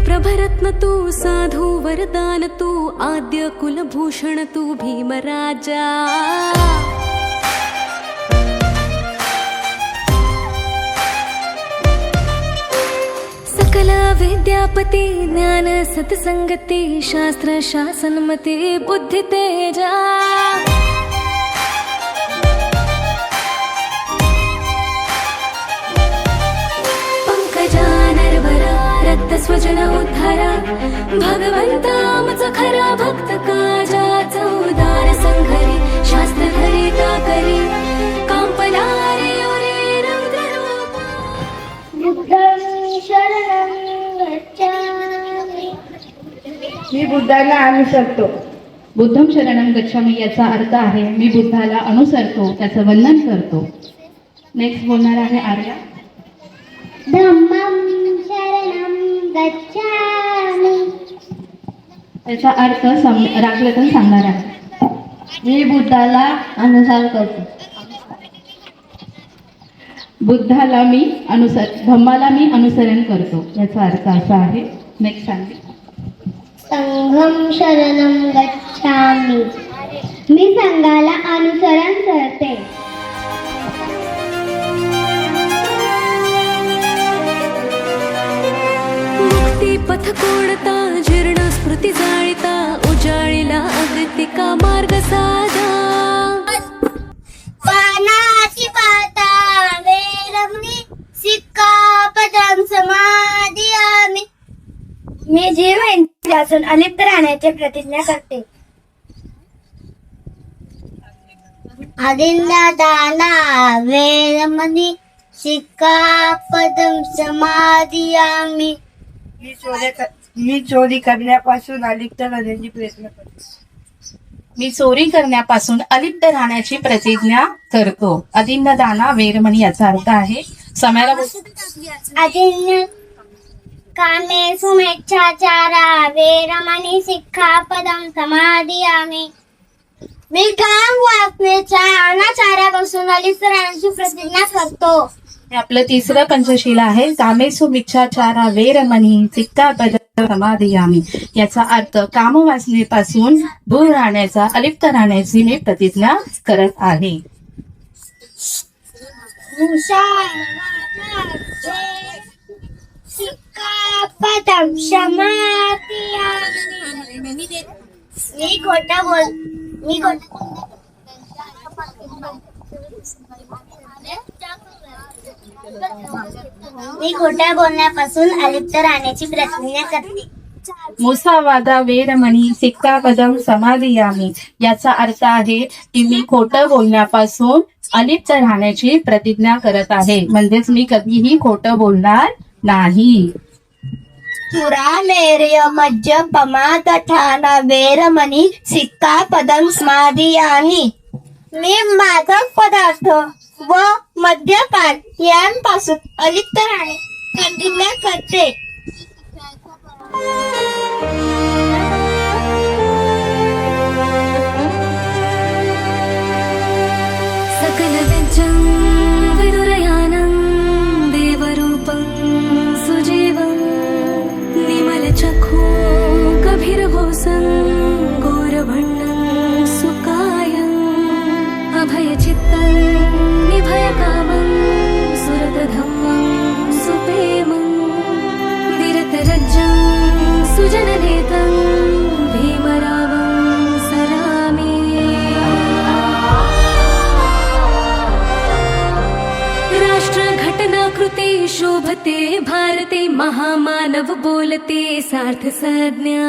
प्रभरत्न तू साधु वरदान तू आद्य कुलभूषण तू भीमराजा सकल विद्यापती ज्ञान सत्संगती शास्त्र शासनमती बुद्धि तेजा रक्त स्वजन उद्धारा भगवंता आमचा खरा भक्त काजाचा उदार संघरी शास्त्र धरी करी कांपणारे ओरे रौद्र रूप बुद्धं शरणं गच्छामि. मी बुद्धाला अनुसरतो. बुद्धम शरणम गच्छामी याचा अर्थ आहे मी बुद्धाला अनुसरतो, त्याचं वंदन करतो. नेक्स्ट बोलणार आहे आर्या. धम्मं शरणं गच्छामि. त्याचा अर्थ रागलेतन सांगणार आहे. मी बुद्धाला अनुसरण करतो. धम्माला मी अनुसरण करतो याचा अर्थ असा आहे. नेक्स्ट सांगे. संघं शरणं गच्छामि. मी संघाला अनुसरण करते. पथ कोणता जीर्ण स्मृती जाळिता उजाळीला अगतिका मार्ग साधा पानाची पाता वेरमणी सिक्कापदं समादियामि. मी जीव इंद्रियापासून अलिप्त राहण्याची प्रतिज्ञा करते. अदिन्नदाना वेरमणी सिक्कापदं समादियामि. मी चोरी करण्यापासून अलिप्त राहण्याची प्रयत्न करतो. मी चोरी करण्यापासून अलिप्त राहण्याची प्रतिज्ञा करतो. अदिन्नदाना वेरमणी याचा अर्थ आहे समयाला अदिन्न कामेषु मिच्छाचारा वेरमणी सिक्खापदं समादियामि. मी काम वापण्याच्या अनाचारापासून अलिप्त राहण्याची प्रतिज्ञा करतो. आपलं तिसरं पंचशीला आहे कामेसु मिच्छाचारा वेरमणी सिक्कापदं समादियामि. याचा अर्थ कामवासनेपासून दूर राहण्याचा अलिप्त राहण्याची मी प्रतिज्ञा करत आहे. सिक्कापदं समादियामि. मी खोटा बोलण्यापासून अलिप्त राहण्याची प्रतिज्ञा करते. मुसावादा वेरमणी सिक्कापदं समादियामि. याचा अर्थ आहे की मी खोटं बोलण्यापासून अलिप्त राहण्याची प्रतिज्ञा करत आहे. म्हणजेच मी कधीही खोटं बोलणार नाही. पुरामेर्य मज्जपमा तठाना वेरमणी सिक्कापदं समादियामि. मी मादक पदार्थ व मद्यपान यांपासून अलिप्त राहणे प्रतिज्ञा करते. सकल विज्जं विदुरयानं देवरूपं सुजीवं निमलचक्षु कभिर्घोषं घोरभण्डं सुकायं अभयचित्तं निभयकामं सुरतधम्मं सुप्रेमं विरतरज्जं सुजननेतं भीमरावं सरामि. राष्ट्रघटनाकृते शोभते भारते महामानव बोलते सार्थ संज्ञा.